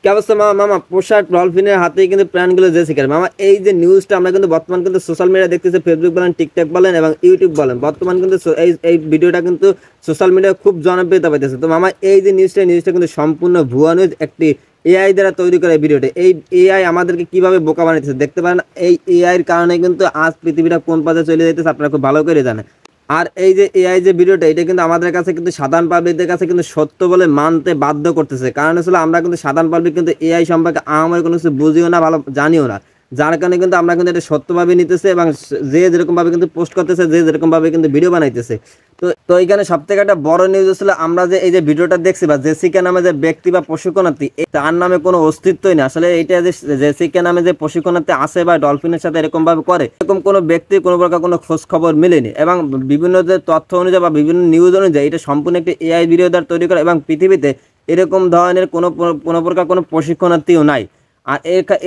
কি অবস্থা মামা? মামা পোশাক ডলফিনের হাতেই কিন্তু প্রাণগুলো যে শিকার মামা। এই যে নিউজটা আমরা কিন্তু বর্তমান কিন্তু সোশ্যাল মিডিয়া দেখতেছি, ফেসবুক বলেন, টিকটক বলেন এবং ইউটিউব বলেন, বর্তমান কিন্তু এই এই ভিডিওটা কিন্তু সোশ্যাল মিডিয়ায় খুব জনপ্রিয়তা পাইতেছে। তো মামা এই যে নিউজটা কিন্তু সম্পূর্ণ ভুয়া নিউজ, একটি এআই দ্বারা তৈরি করা এই ভিডিওটা। এই এআই আমাদেরকে কিভাবে বোকা বানাইতেছে দেখতে পারেন। এই এআই এর কারণে কিন্তু আজ পৃথিবীটা কোন পথে চলে যাইতেছে আপনারা খুব ভালো করে জানেন। আর এই যে এআই যে ভিডিওটা, এটা কিন্তু আমাদের কাছে কিন্তু সাধারণ পাবলিকদের কাছে কিন্তু সত্য বলে মানতে বাধ্য করতেছে। কারণ আসলে আমরা কিন্তু সাধারণ পাবলিক কিন্তু এআই সম্পর্কে আমার কোনো কিছু বুঝিও না, ভালো জানিও না, যার কারণে কিন্তু আমরা কিন্তু এটা সত্যভাবে নিতেছে এবং যে যেরকমভাবে কিন্তু পোস্ট করতেছে, যে যেরকমভাবে কিন্তু ভিডিও বানাইতেছে। তো তো এইখানে সব থেকে একটা বড় নিউজ ছিল, আমরা যে এই যে ভিডিওটা দেখছি বা জেসিকা নামে যে ব্যক্তি বা প্রশিক্ষণার্থী, তার নামে কোনো অস্তিত্বই না। আসলে এটা যে জেসিকা নামে যে প্রশিক্ষণার্থী আছে বা ডলফিনের সাথে এরকম ভাবে করে, এরকম কোনো ব্যক্তি কোনো প্রকার কোনো খোঁজ খবর মেলেনি। এবং বিভিন্ন যে তথ্য অনুযায়ী বা বিভিন্ন নিউজ অনুযায়ী এটা সম্পূর্ণ একটি এআই ভিডিও দ্বারা তৈরি করা এবং পৃথিবীতে এরকম ধরনের কোনো প্রকার কোনো প্রশিক্ষণার্থীও নাই। আর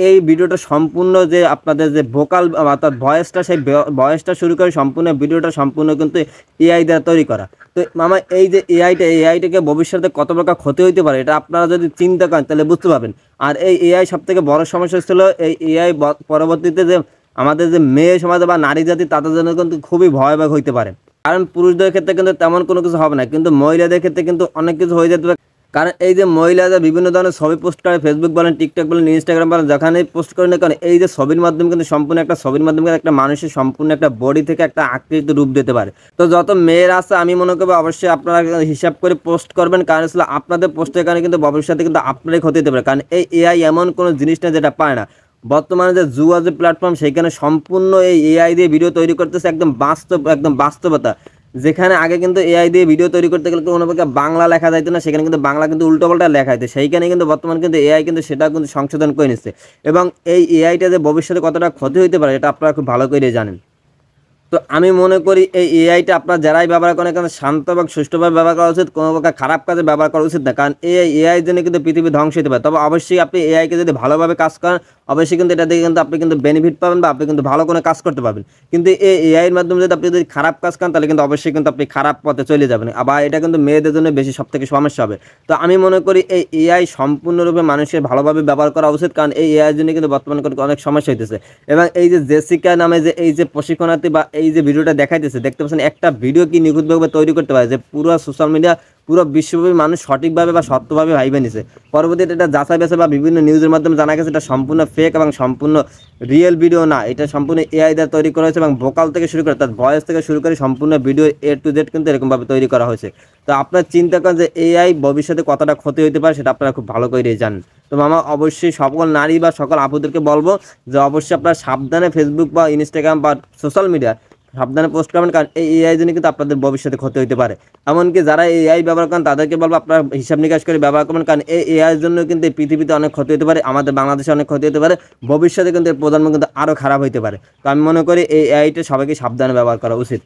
এই ভিডিওটা সম্পূর্ণ যে আপনাদের যে ভোকাল অর্থাৎ ভয়েসটা, সেই ভয়েসটা শুরু করে সম্পূর্ণ ভিডিওটা সম্পূর্ণ কিন্তু এআই দ্বারা তৈরি করা। তো মামা এই যে এআইটাকে ভবিষ্যতে কত প্রকার ক্ষতি হইতে পারে এটা আপনারা যদি চিন্তা করেন তাহলে বুঝতে পারবেন। আর এই এআই সব থেকে বড় সমস্যা ছিল, এই এআই পরবর্তীতে যে আমাদের যে মেয়ে সমাজ বা নারী জাতি তাদের জন্য কিন্তু খুবই ভয়াবহ হইতে পারে। কারণ পুরুষদের ক্ষেত্রে কিন্তু তেমন কোনো কিছু হবে না, কিন্তু মহিলাদের ক্ষেত্রে কিন্তু অনেক কিছু হয়ে যেতে পারে। কারণ এই যে মহিলারা বিভিন্ন ধরনের ছবি পোস্ট করে, ফেসবুক বলেন, টিকটক বলেন, ইনস্টাগ্রাম বলেন, যেখানে পোস্ট করে না কারণ এই যে ছবির মাধ্যমে কিন্তু সম্পূর্ণ একটা ছবির মাধ্যমে একটা মানুষের সম্পূর্ণ একটা বডি থেকে একটা আকৃতি রূপ দিতে পারে। তো যত মেয়েরা আছে আমি মনে করবো অবশ্যই আপনারা হিসাব করে পোস্ট করবেন, কারণ আসলে আপনাদের পোস্টের কারণে কিন্তু ভবিষ্যতে কিন্তু আপনারাই ক্ষতি হতে পারে। কারণ এই এআই এমন কোনো জিনিস না যেটা পায় না। বর্তমানে যে জুয়া যে প্ল্যাটফর্ম, সেখানে সম্পূর্ণ এই এআই দিয়ে ভিডিও তৈরি করতেছে, একদম বাস্তবতা। যেখানে আগে কিন্তু এআই দিয়ে ভিডিও তৈরি করতে গেলে কোনো প্রকার বাংলা লেখা যাইতো না, সেখানে কিন্তু বাংলা কিন্তু উল্টোপাল্টা লেখা হইতো। সেইখানে কিন্তু বর্তমান কিন্তু এআই কিন্তু সেটা কিন্তু সংশোধন করে নিচ্ছে। এবং এই এআইটা যে ভবিষ্যতে কতটা ক্ষতি হইতে পারে এটা আপনারা খুব ভালো করে জানেন। তো আমি মনে করি এই এআইটা আপনারা যারাই ব্যবহার করেন এখানে শান্ত এবং সুষ্ঠুভাবে ব্যবহার করা উচিত, কোনো প্রকার খারাপ কাজে ব্যবহার করা উচিত না। কারণ এআই জন্য কিন্তু পৃথিবী ধ্বংস হতে পারে। তবে অবশ্যই আপনি এআইকে যদি ভালোভাবে কাজ করেন, অবশ্যই কিন্তু এটা থেকে কিন্তু আপনি কিন্তু বেনিফিট পাবেন বা আপনি কিন্তু ভালো কোনো কাজ করতে পারবেন। কিন্তু এই এআইয়ের মাধ্যমে যদি আপনি যদি খারাপ কাজ করেন তাহলে কিন্তু অবশ্যই কিন্তু আপনি খারাপ পথে চলে যাবেন। আবার এটা কিন্তু মেয়েদের জন্য বেশি সব থেকে সমস্যা হবে। তো আমি মনে করি এই এআই সম্পূর্ণরূপে মানুষের ভালোভাবে ব্যবহার করা উচিত, কারণ এই এআইয়ের জন্য কিন্তু বর্তমানে অনেক সমস্যা হইতেছে। এবং এই যে জেসিকা নামে যে এই যে প্রশিক্ষণার্থী বা এই যে ভিডিওটা দেখাইতেছে, দেখতে পাচ্ছেন একটা ভিডিও কি নিখুঁতভাবে তৈরি করতে পারে যে পুরো সোশ্যাল মিডিয়া, পুরো বিশ্বব্যাপী মানুষ সঠিকভাবে বা সত্যভাবে ভাইবে নিছে। পরবর্তীতে এটা যাচাই বাছাই বা বিভিন্ন নিউজের মাধ্যমে জানা গেছে এটা সম্পূর্ণ ফেক এবং সম্পূর্ণ রিয়েল ভিডিও না, এটা সম্পূর্ণ এআই দ্বারা তৈরি করা হয়েছে এবং ভোকাল থেকে শুরু করে তার ভয়েস থেকে শুরু করে সম্পূর্ণ ভিডিও A to Z কিন্তু এরকমভাবে তৈরি করা হয়েছে। তো আপনার চিন্তা করেন যে এআই ভবিষ্যতে কতটা ক্ষতি হতে পারে সেটা আপনারা খুব ভালো করে জানেন। তো মামা অবশ্যই সকল নারী বা সকল আপুদেরকে বলবো যে অবশ্যই আপনারা সাবধানে ফেসবুক বা ইনস্টাগ্রাম বা সোশ্যাল মিডিয়া সাবধানে পোস্ট করবেন, কারণ এই এআই জন্য কিন্তু আপনাদের ভবিষ্যতে ক্ষতি হতে পারে। এমনকি যারা এআই ব্যবহার করেন তাদেরকে বলবো আপনারা হিসাব নিকাশ করে ব্যবহার করবেন, কারণ এই এআইয়ের জন্য কিন্তু এই পৃথিবীতে অনেক ক্ষতি হতে পারে, আমাদের বাংলাদেশে অনেক ক্ষতি হতে পারে, ভবিষ্যতে কিন্তু এর প্রজন্ম কিন্তু আরও খারাপ হতে পারে। তো আমি মনে করি এই এআইটা সবাইকে সাবধানে ব্যবহার করা উচিত।